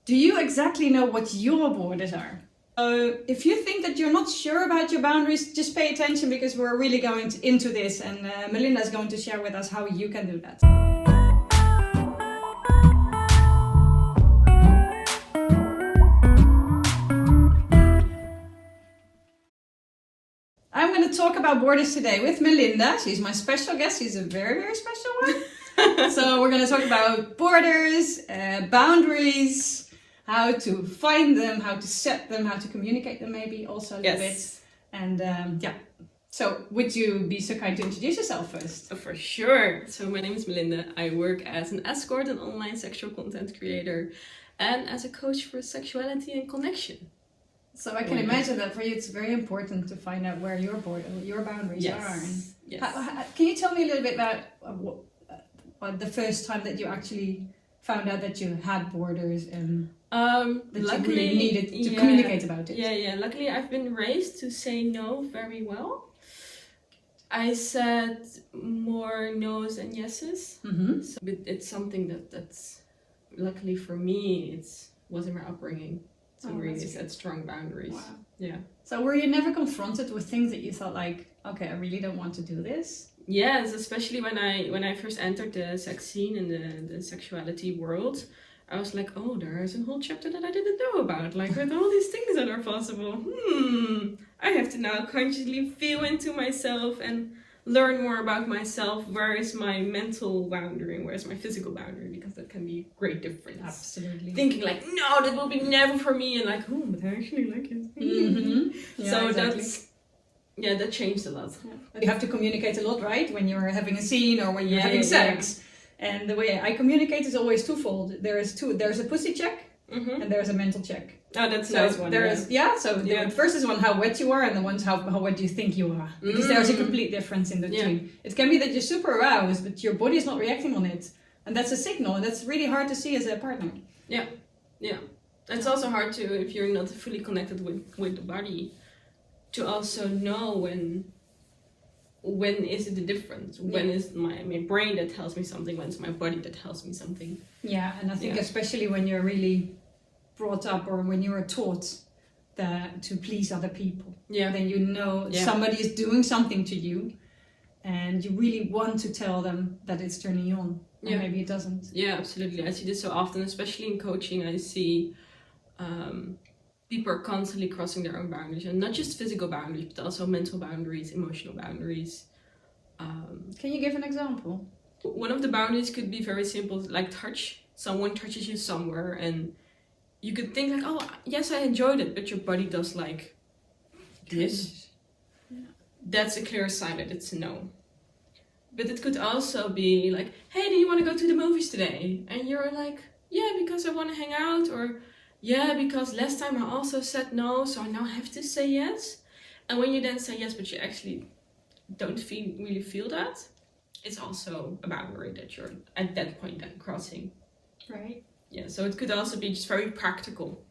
Do you exactly know what your borders are? If you think that you're not sure about your boundaries, just pay attention because we're really going into this, and Melinde is going to share with us how you can do that. I'm going to talk about borders today with Melinde. She's my special guest. She's a very, very special one. So we're going to talk about borders, boundaries, how to find them, how to set them, how to communicate them maybe also a little bit. And yeah, so would you be so kind to introduce yourself first? For sure. So my name is Melinde. I work as an escort, an online sexual content creator, and as a coach for sexuality and connection. So I can imagine that for you it's very important to find out where your boundaries are. Yes. Can you tell me a little bit about what the first time that you actually found out that you had borders and that luckily, you really needed to communicate about it? Yeah. Luckily, I've been raised to say no very well. I said more no's and yeses. Mm-hmm. So it's something that's luckily for me, it was in my upbringing. So really set strong boundaries. Wow. Yeah. So were you never confronted with things that you thought like, okay, I really don't want to do this? Yes, especially when I first entered the sex scene and the sexuality world, I was like, oh, there's a whole chapter that I didn't know about. Like with all these things that are possible. I have to now consciously feel into myself and learn more about myself. Where is my mental boundary and where is my physical boundary? Because that can be a great difference. Absolutely. Thinking like, no, that will be never for me, and like, oh, but I actually like it. Mm-hmm. Yeah, so exactly. that changed a lot. Yeah. You have to communicate a lot, right? When you're having a scene or when you're having sex. Yeah. And the way I communicate is always twofold. There's a pussy check and there's a mental check. Oh, that's a nice one. The first is one how wet you are, and the one's how wet you think you are. Because there's a complete difference in the two. It can be that you're super aroused, but your body is not reacting on it. And that's a signal, and that's really hard to see as a partner. Yeah. It's also hard to, if you're not fully connected with the body, to also know when is it the difference? When is my brain that tells me something, when it's my body that tells me something. Yeah, and I think especially when you're really brought up or when you are taught that to please other people, then you know somebody is doing something to you and you really want to tell them that it's turning you on, and maybe it doesn't. Yeah, absolutely. I see this so often, especially in coaching. I see people are constantly crossing their own boundaries, and not just physical boundaries but also mental boundaries, emotional boundaries. Can you give an example? One of the boundaries could be very simple, like touch. Someone touches you somewhere and you could think like, oh, yes, I enjoyed it, but your body does like this. Yeah. That's a clear sign that it's a no. But it could also be like, hey, do you want to go to the movies today? And you're like, yeah, because I want to hang out, or yeah, because last time I also said no, so I now have to say yes. And when you then say yes, but you actually don't really feel that, it's also a boundary that you're at that point then crossing. Right. Yeah, so it could also be just very practical.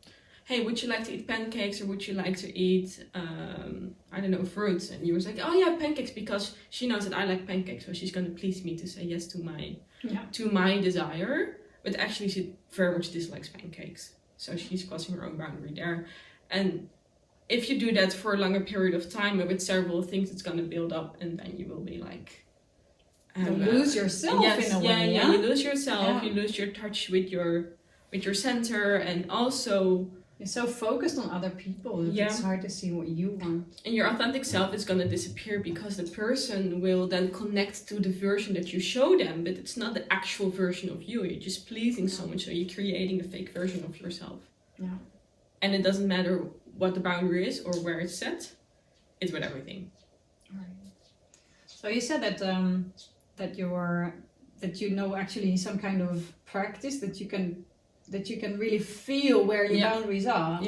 Hey, would you like to eat pancakes, or would you like to eat, I don't know, fruits? And you were like, oh yeah, pancakes, because she knows that I like pancakes, so she's going to please me to say yes to my desire. But actually she very much dislikes pancakes. So she's crossing her own boundary there. And if you do that for a longer period of time with several things, it's going to build up, and then you will be like... you lose yourself in a way. Yeah, you lose yourself, you lose your touch with your center, and also... You're so focused on other people that it's hard to see what you want. And your authentic self is going to disappear because the person will then connect to the version that you show them, but it's not the actual version of you. You're just pleasing someone, so you're creating a fake version of yourself. Yeah. And it doesn't matter what the boundary is or where it's set. It's with everything. Right. So you said that you know actually some kind of practice that you can really feel where your boundaries are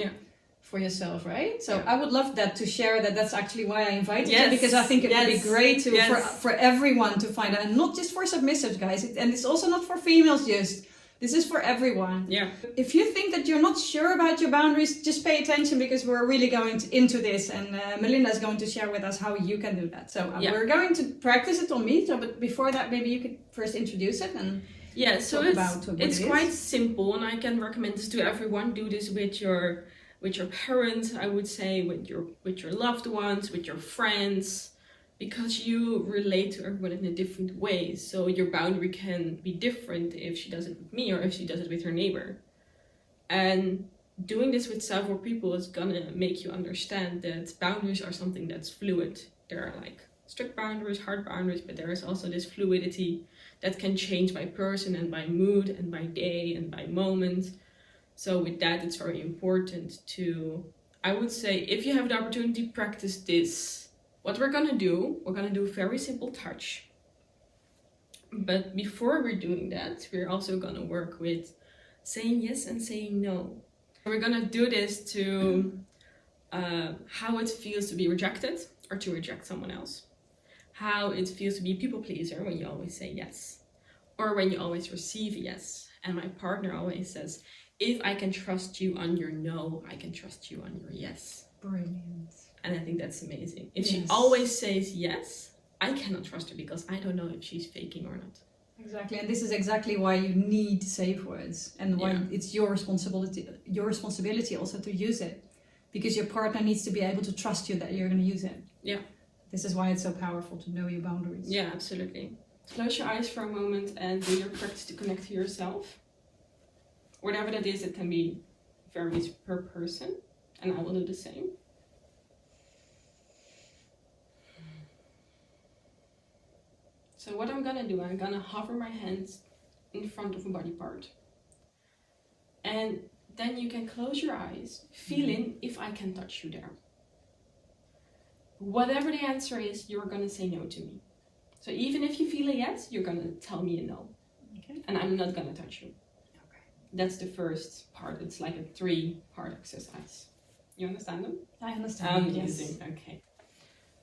for yourself, right? So I would love that to share that. That's actually why I invited you, because I think it would be great for everyone to find out, and not just for submissives, guys. And it's also not for females just. This is for everyone. Yeah. If you think that you're not sure about your boundaries, just pay attention because we're really going into this, and Melinde is going to share with us how you can do that. So we're going to practice it on me. So, but before that, maybe you could first introduce it and Yeah, so talk about what it's it quite is. simple, and I can recommend this to everyone. Do this with your parents, I would say, with your loved ones, with your friends, because you relate to everyone in a different way. So your boundary can be different if she does it with me or if she does it with her neighbor. And doing this with several people is gonna make you understand that boundaries are something that's fluid. There are like strict boundaries, hard boundaries, but there is also this fluidity that can change by person and by mood and by day and by moment. So with that, it's very important to, I would say, if you have the opportunity, practice this. What we're gonna do a very simple touch. But before we're doing that, we're also gonna work with saying yes and saying no. We're gonna do this to how it feels to be rejected or to reject someone else. How it feels to be a people pleaser when you always say yes. Or when you always receive yes. And my partner always says, if I can trust you on your no, I can trust you on your yes. Brilliant. And I think that's amazing. If Yes. she always says yes, I cannot trust her because I don't know if she's faking or not. Exactly, and this is exactly why you need safe words, and why it's your responsibility also to use it, because your partner needs to be able to trust you that you're going to use it. Yeah. This is why it's so powerful to know your boundaries. Yeah, absolutely. Close your eyes for a moment and do your practice to connect to yourself. Whatever that is, it can be varies per person, and I will do the same. So what I'm gonna do, I'm gonna hover my hands in front of a body part. And then you can close your eyes, feel in if I can touch you there. Whatever the answer is, you're gonna say no to me. So even if you feel a yes, you're gonna tell me a no. Okay. And I'm not gonna touch you. Okay. That's the first part. It's like a 3-part exercise. You understand them? I understand. Amazing. Yes. Okay.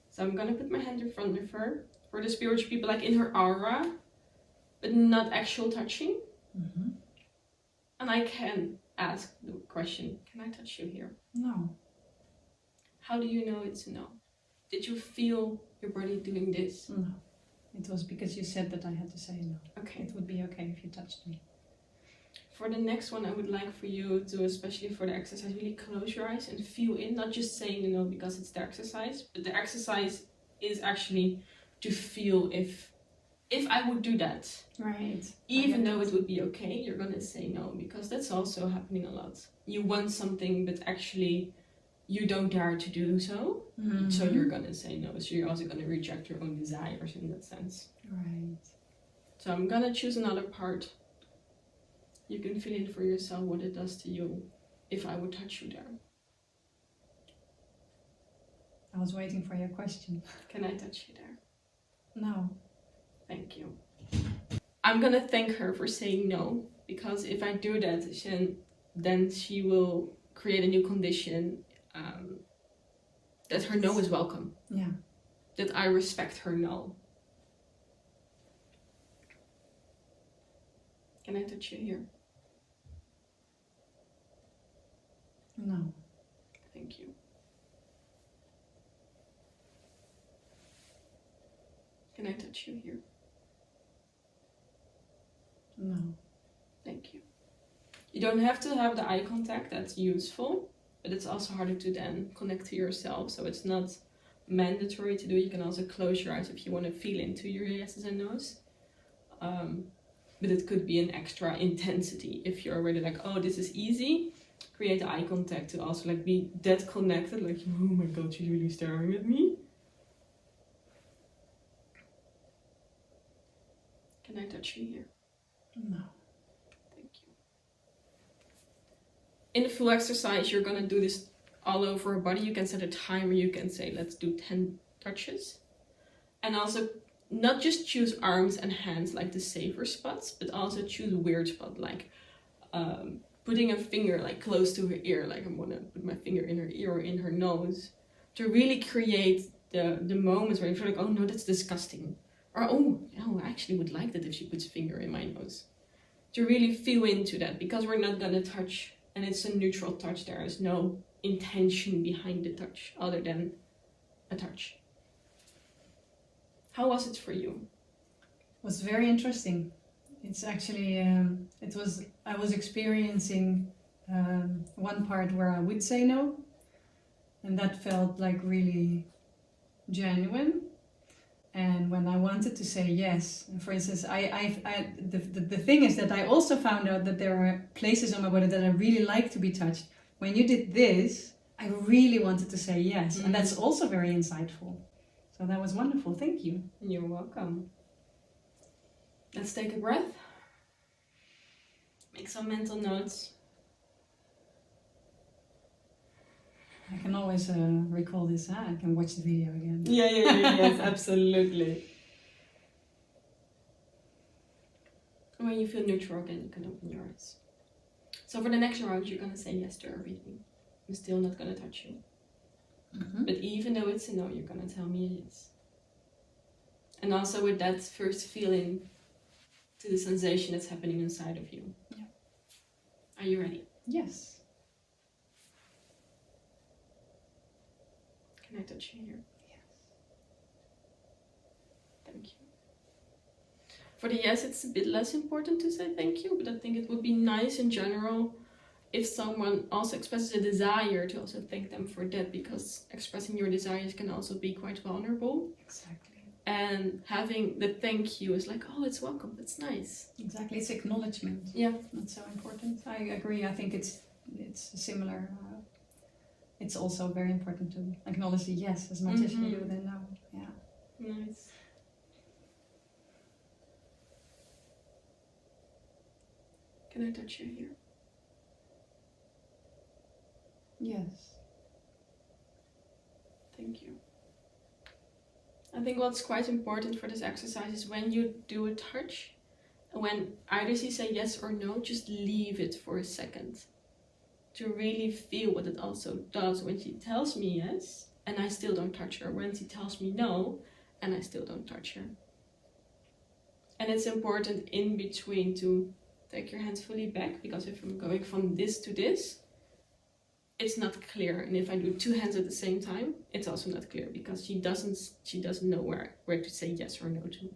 So I'm gonna put my hand in front of her. For the spiritual people, like in her aura, but not actual touching. Mm-hmm. And I can ask the question, can I touch you here? No. How do you know it's a no? Did you feel your body doing this? No. It was because you said that I had to say no. Okay. It would be okay if you touched me. For the next one, I would like for you to, especially for the exercise, really close your eyes and feel in, not just saying no because it's the exercise, but the exercise is actually to feel if I would do that. Right. Even though it would be okay, you're gonna say no, because that's also happening a lot. You want something, but actually you don't dare to do so. Mm-hmm. So you're gonna say no. So you're also gonna reject your own desires in that sense. Right. So I'm gonna choose another part. You can feel in for yourself what it does to you if I would touch you there. I was waiting for your question. Can I touch you there? No. Thank you. I'm gonna thank her for saying no, because if I do that, then she will create a new condition that her no is welcome. Yeah. That I respect her no. Can I touch you here? No. Thank you. Can I touch you here? No. Thank you. You don't have to have the eye contact, that's useful, but it's also harder to then connect to yourself, so it's not mandatory to do. You can also close your eyes if you want to feel into your yeses and nos. But it could be an extra intensity if you're already like, oh, this is easy. Create eye contact to also like be that connected, like, oh my god, she's really staring at me. Can I touch you here? No. Thank you. In the full exercise, you're gonna do this all over her body. You can set a timer, you can say, let's do 10 touches. And also, not just choose arms and hands like the safer spots, but also choose a weird spot, like putting a finger like close to her ear, like I'm gonna put my finger in her ear or in her nose, to really create the moments where you feel like, oh no, that's disgusting. Or, oh, no, I actually would like that if she puts a finger in my nose. To really feel into that, because we're not gonna touch, and it's a neutral touch. There is no intention behind the touch other than a touch. How was it for you? It was very interesting. It's actually, I was experiencing one part where I would say no, and that felt like really genuine. And when I wanted to say yes, for instance, the thing is that I also found out that there are places on my body that I really like to be touched. When you did this, I really wanted to say yes, and that's also very insightful. So that was wonderful. Thank you. You're welcome. Let's take a breath. Make some mental notes. I can always recall this. I can watch the video again. Yes, absolutely. When you feel neutral again, you can open your eyes. So for the next round, you're going to say yes to everything. I'm still not going to touch you. Mm-hmm. But even though it's a no, you're going to tell me a yes. And also with that first feeling to the sensation that's happening inside of you. Yeah. Are you ready? Yes. Can I touch you here? Yes. Thank you. For the yes, it's a bit less important to say thank you, but I think it would be nice in general if someone also expresses a desire to also thank them for that, because expressing your desires can also be quite vulnerable. Exactly. And having the thank you is like, oh, it's welcome, that's nice. Exactly, it's acknowledgement. Yeah. That's so important. I agree. I think it's similar. It's also very important to acknowledge the yes as much as you do the no. Yeah. Nice. Can I touch you here? Yes. Thank you. I think what's quite important for this exercise is when you do a touch, when either she say yes or no, just leave it for a second. To really feel what it also does when she tells me yes, and I still don't touch her. When she tells me no, and I still don't touch her. And it's important in between to take your hands fully back, because if I'm going from this to this, it's not clear. And if I do two hands at the same time, it's also not clear, because she doesn't know where to say yes or no to.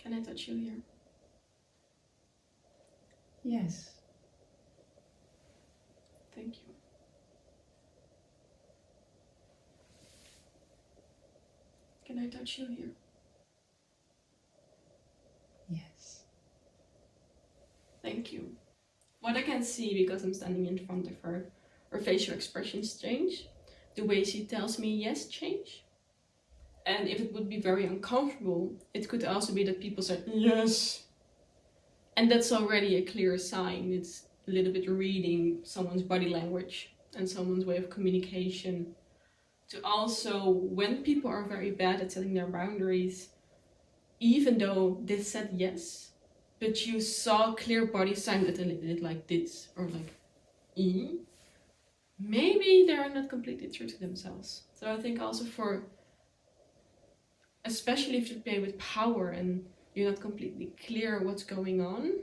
Can I touch you here? Yes. Thank you. Can I touch you here? Yes. Thank you. What I can see, because I'm standing in front of her facial expressions change. The way she tells me yes change. And if it would be very uncomfortable, it could also be that people say yes. And that's already a clear sign. It's a little bit reading someone's body language and someone's way of communication. To also, when people are very bad at setting their boundaries, even though they said yes, but you saw clear body signs that they did like this, or like, maybe they are not completely true to themselves. So I think also for, especially if you play with power and you're not completely clear what's going on,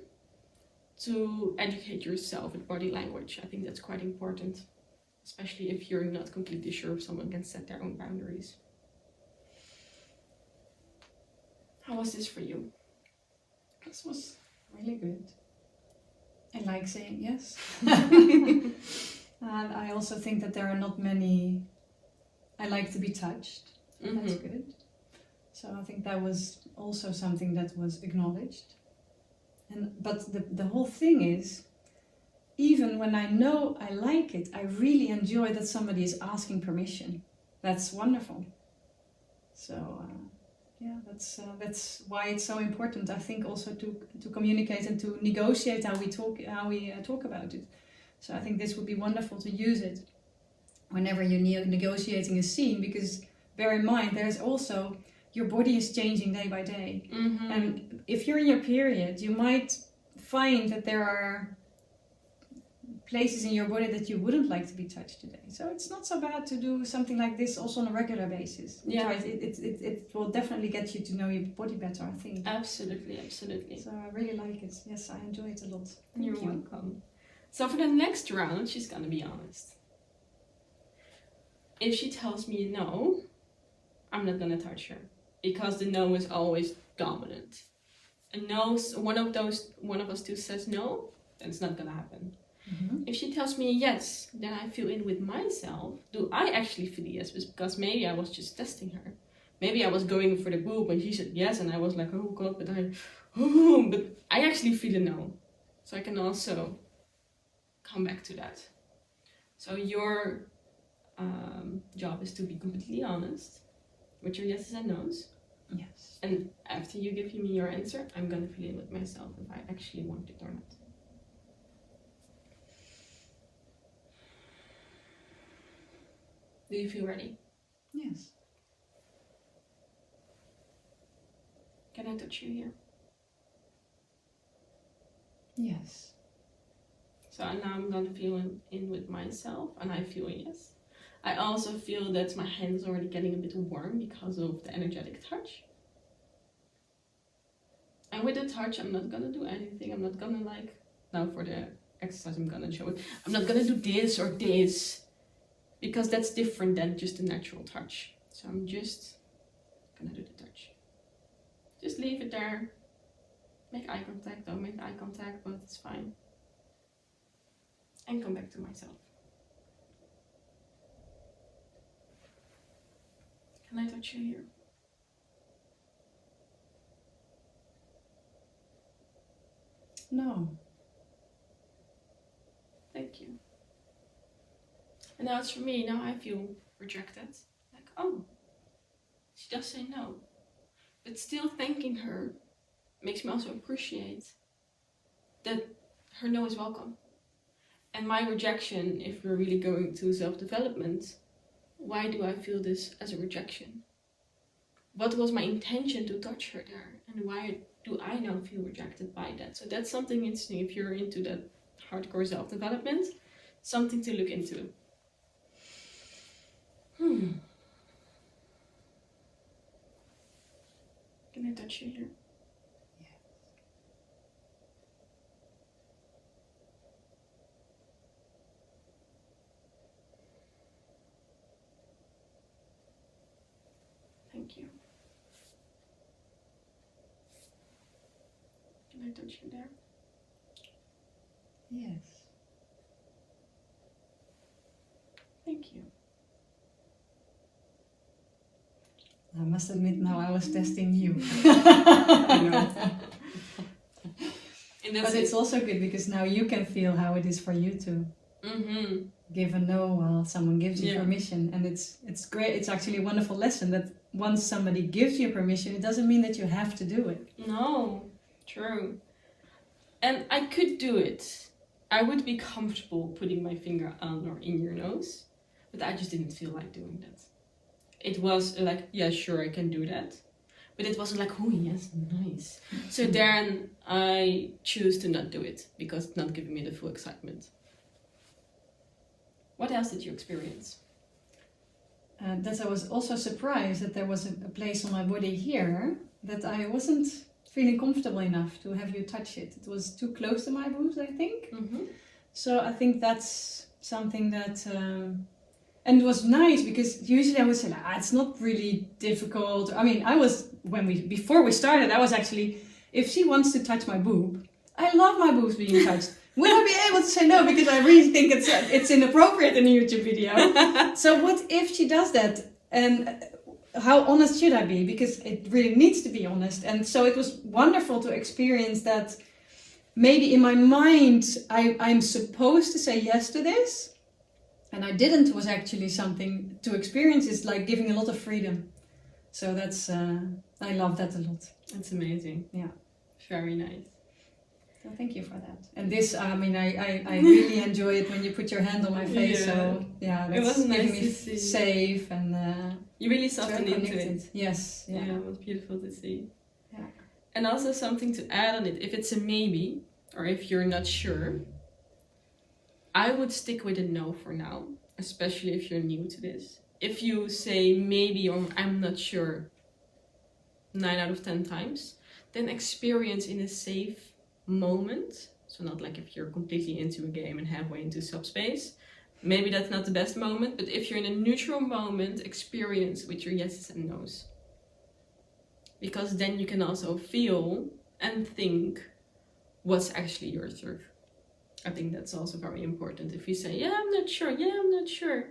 to educate yourself with body language. I think that's quite important, especially if you're not completely sure if someone can set their own boundaries. How was this for you? This was really good. I like saying yes. And I also think that there are not many. I like to be touched. That's good. So I think that was also something that was acknowledged. But the whole thing is, even when I know I like it, I really enjoy that somebody is asking permission. That's wonderful. So yeah, that's why it's so important. I think also to communicate and to negotiate how we talk about it. So I think this would be wonderful to use it whenever you're negotiating a scene, because bear in mind there's also, your body is changing day by day. And if you're in your period, you might find that there are places in your body that you wouldn't like to be touched today. So it's not so bad to do something like this also on a regular basis. Yeah. It will definitely get you to know your body better, I think. Absolutely, absolutely. So I really like it. Yes, I enjoy it a lot. You're welcome. So for the next round, she's gonna be honest. If she tells me no, I'm not gonna touch her. Because the no is always dominant. And no, one of us two says no, then it's not gonna happen. If she tells me yes, then I feel in with myself. Do I actually feel yes? Because maybe I was just testing her. Maybe I was going for the boob and she said yes, and I was like, oh god, but I actually feel a no. So I can also come back to that. So your job is to be completely honest with your yeses and nos. Yes. And after you give me your answer, I'm gonna feel in with myself if I actually want it or not. Do you feel ready? Yes. Can I touch you here? Yes. So now I'm gonna feel in with myself, and I feel yes. I also feel that my hand is already getting a bit warm because of the energetic touch. And with the touch, I'm not gonna do anything. I'm not gonna now for the exercise, I'm gonna show it. I'm not gonna do this or this, because that's different than just a natural touch. So I'm just gonna do the touch. Just leave it there. Make eye contact, don't make eye contact, but it's fine. And come back to myself. Can I touch you here? No. Thank you. And now it's for me. Now I feel rejected. Like, oh, she does say no. But still thanking her makes me also appreciate that her no is welcome. And my rejection, if we're really going to self-development, why do I feel this as a rejection? What was my intention to touch her there? And why do I now feel rejected by that? So that's something interesting if you're into that hardcore self-development, something to look into. Can I touch you here? Yes. Thank you. Can I touch you there? Yes. Thank you. I must admit now I was testing you. I know. And But it's also good because now you can feel how it is for you to give a no while someone gives you permission. And it's great. It's actually a wonderful lesson that once somebody gives you permission, it doesn't mean that you have to do it. No, true. And I could do it. I would be comfortable putting my finger on or in your nose, but I just didn't feel like doing that. It was like, yeah, sure, I can do that. But it wasn't like, oh yes, nice. So then I choose to not do it because it's not giving me the full excitement. What else did you experience? That I was also surprised that there was a place on my body here that I wasn't feeling comfortable enough to have you touch it. It was too close to my boobs, I think. So I think that's something that... and it was nice because usually I would say, it's not really difficult. I mean, before we started, I was actually, if she wants to touch my boob, I love my boobs being touched. Will I be able to say no? Because I really think it's inappropriate in a YouTube video. So what if she does that? And how honest should I be? Because it really needs to be honest. And so it was wonderful to experience that maybe in my mind, I'm supposed to say yes to this. And I didn't was actually something to experience. Is like giving a lot of freedom. So that's, I love that a lot. That's amazing. Yeah. Very nice. So thank you for that. And this, I mean, I really enjoy it when you put your hand on my face. Yeah. So yeah, that's it was nice giving me to see. safe and you really softened into connected. it. Yes. Yeah. Yeah, it was beautiful to see. Yeah. And also something to add on it, if it's a maybe, or if you're not sure, I would stick with a no for now, especially if you're new to this. If you say maybe or I'm not sure 9 out of 10 times, then experience in a safe moment. So not like if you're completely into a game and halfway into subspace, maybe that's not the best moment, but if you're in a neutral moment, experience with your yeses and nos. Because then you can also feel and think what's actually your truth. I think that's also very important. If you say, I'm not sure.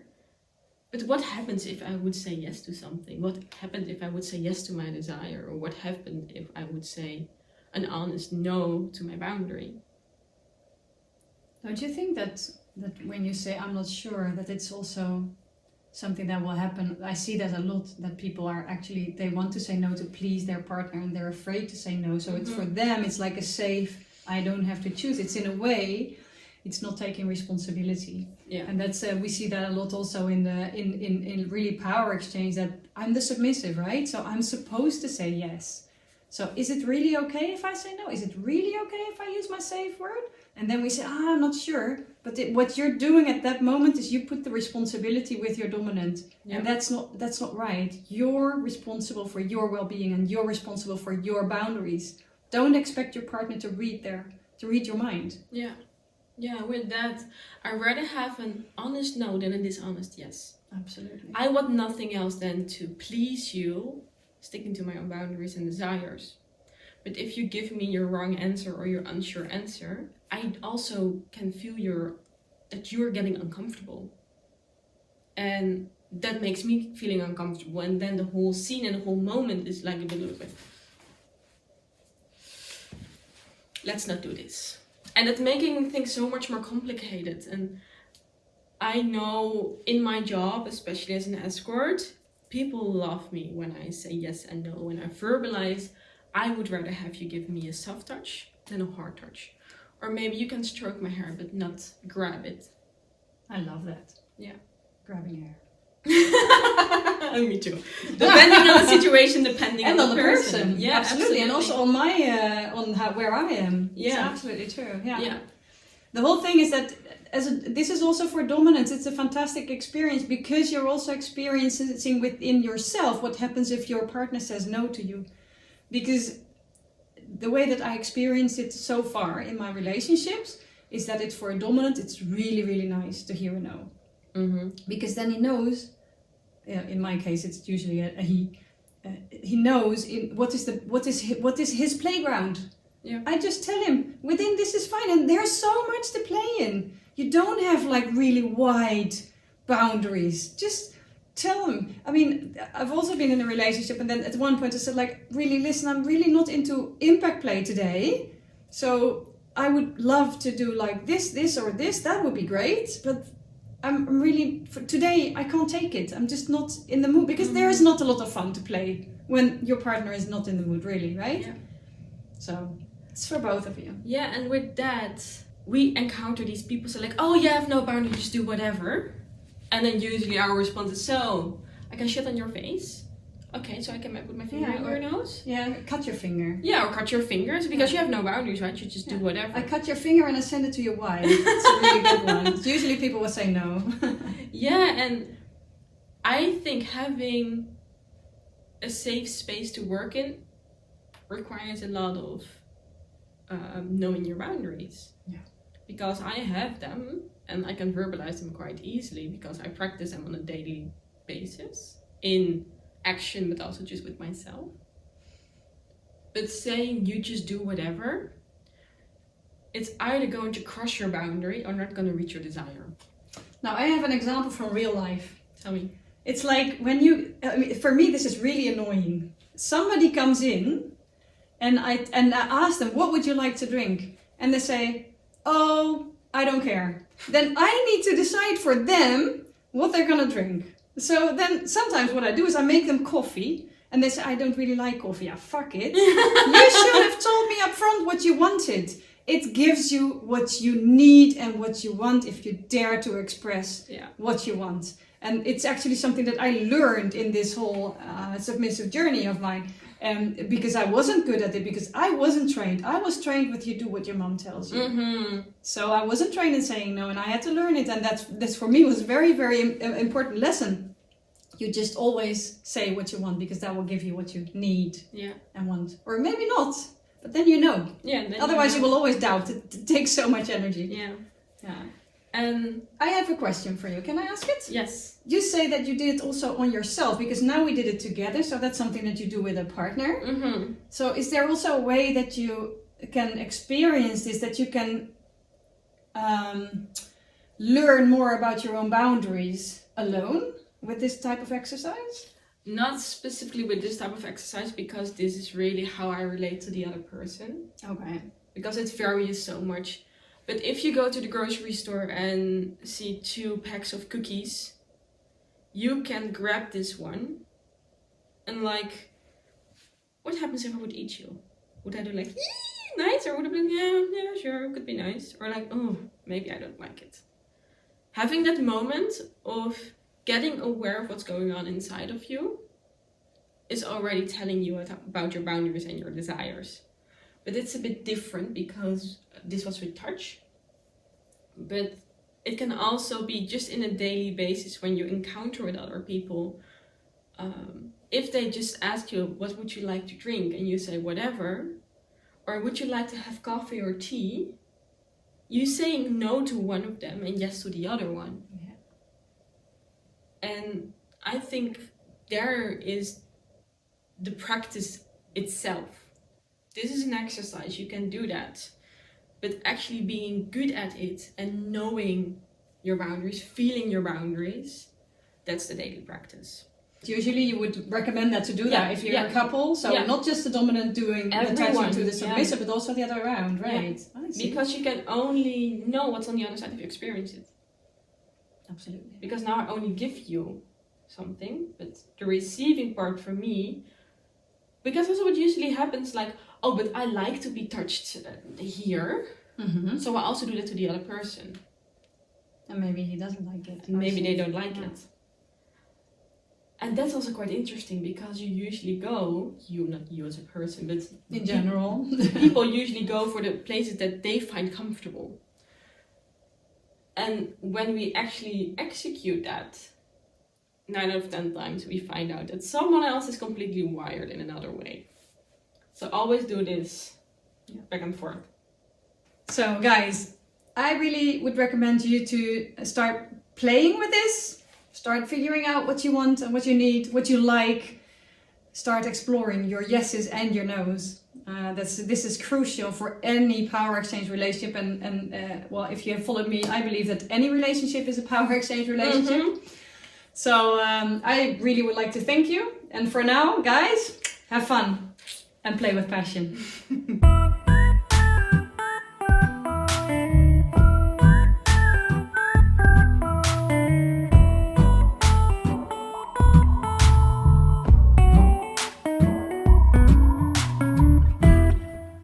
But what happens if I would say yes to something? What happened if I would say yes to my desire? Or what happened if I would say an honest no to my boundary? Don't you think that when you say I'm not sure, that it's also something that will happen? I see that a lot, that people are actually, they want to say no to please their partner and they're afraid to say no. So it's for them, it's like a safe, I don't have to choose. It's in a way, it's not taking responsibility. Yeah. And that's we see that a lot also in really power exchange, that I'm the submissive, right? So I'm supposed to say yes. So is it really okay if I say no? Is it really okay if I use my safe word? And then we say, I'm not sure. But what you're doing at that moment is you put the responsibility with your dominant. Yeah. And that's not right. You're responsible for your well-being and you're responsible for your boundaries. Don't expect your partner to read your mind. Yeah. Yeah, with that, I'd rather have an honest no than a dishonest yes. Absolutely. I want nothing else than to please you, sticking to my own boundaries and desires. But if you give me your wrong answer or your unsure answer, I also can feel that you're getting uncomfortable. And that makes me feeling uncomfortable. And then the whole scene and the whole moment is like a little bit, let's not do this. And it's making things so much more complicated. And I know in my job, especially as an escort, people love me when I say yes and no. When I verbalize, I would rather have you give me a soft touch than a hard touch. Or maybe you can stroke my hair, but not grab it. I love that. Yeah. Grabbing hair. Me too. Depending on the situation, depending and on the person. Yeah, absolutely. And also on where I am. Yeah. It's absolutely true. Yeah. Yeah. The whole thing is that this is also for dominance. It's a fantastic experience because you're also experiencing within yourself what happens if your partner says no to you. Because the way that I experienced it so far in my relationships is that it's for a dominant, it's really, really nice to hear a no. Mm-hmm. Because then he knows, in my case it's usually a he, he knows what is his playground. Yeah. I just tell him, within this is fine, and there's so much to play in. You don't have like really wide boundaries. Just tell him. I mean, I've also been in a relationship, and then at one point I said, like, really, listen, I'm really not into impact play today. So I would love to do like this or this. That would be great. But I'm really, for today, I can't take it. I'm just not in the mood, because there is not a lot of fun to play when your partner is not in the mood, really, right? Yeah. So it's for both of you. Yeah, and with that, we encounter these people so like, oh, you have no boundaries, just do whatever. And then usually our response is, so, I can shit on your face? Okay, so I can put my finger in your nose? Yeah, cut your finger. Yeah, or cut your fingers, because you have no boundaries, right? You just do whatever. I cut your finger and I send it to your wife. It's a really good one. Usually people will say no. Yeah, and I think having a safe space to work in requires a lot of knowing your boundaries. Yeah. Because I have them, and I can verbalize them quite easily because I practice them on a daily basis in action, but also just with myself. But saying you just do whatever, it's either going to cross your boundary or not going to reach your desire. Now I have an example from real life. Tell me. It's like when you, for me this is really annoying. Somebody comes in and I ask them, what would you like to drink? And they say, oh, I don't care. Then I need to decide for them what they're gonna drink. So then sometimes what I do is I make them coffee, and they say, I don't really like coffee. Ah, fuck it. You should have told me up front what you wanted. It gives you what you need and what you want if you dare to express what you want. And it's actually something that I learned in this whole submissive journey of mine. Because I wasn't good at it, because I wasn't trained. I was trained with you do what your mom tells you. Mm-hmm. So I wasn't trained in saying no, and I had to learn it. And that's for me was a very, very important lesson. You just always say what you want, because that will give you what you need and want. Or maybe not, but then you know. Yeah. Otherwise you will always doubt. It takes so much energy. Yeah. And I have a question for you. Can I ask it? yes. You say that you did it also on yourself, because now we did it together, so that's something that you do with a partner. Mm-hmm. So is there also a way that you can experience this, that you can learn more about your own boundaries alone with this type of exercise? Not specifically with this type of exercise, because this is really how I relate to the other person. Okay. Because it varies so much. But if you go to the grocery store and see 2 packs of cookies, you can grab this one and like, what happens if I would eat you? Would I do like, nice? Or would I be like, yeah, sure, could be nice. Or like, oh, maybe I don't like it. Having that moment of getting aware of what's going on inside of you is already telling you about your boundaries and your desires. But it's a bit different because this was with touch. But it can also be just in a daily basis when you encounter with other people. If they just ask you, what would you like to drink? And you say, whatever. Or would you like to have coffee or tea? You saying no to one of them and yes to the other one. Yeah. And I think there is the practice itself. This is an exercise, you can do that. But actually being good at it and knowing your boundaries, feeling your boundaries, that's the daily practice. Usually you would recommend that to do that if you're a couple. So not just the dominant doing attaching to the submissive, but also the other way around, right? Yeah. Because you can only know what's on the other side if you experience it. Absolutely. Because now I only give you something, but the receiving part for me, because also what usually happens, like, oh, but I like to be touched here, so I also do that to the other person. And maybe he doesn't like it. And maybe they don't like it. And that's also quite interesting, because you usually go, not you as a person, but in general, people usually go for the places that they find comfortable. And when we actually execute that, 9 out of 10 times we find out that someone else is completely wired in another way. So always do this back and forth. So guys, I really would recommend you to start playing with this. Start figuring out what you want and what you need, what you like. Start exploring your yeses and your nos. This is crucial for any power exchange relationship. And well, if you have followed me, I believe that any relationship is a power exchange relationship. So I really would like to thank you. And for now, guys, have fun and play with passion.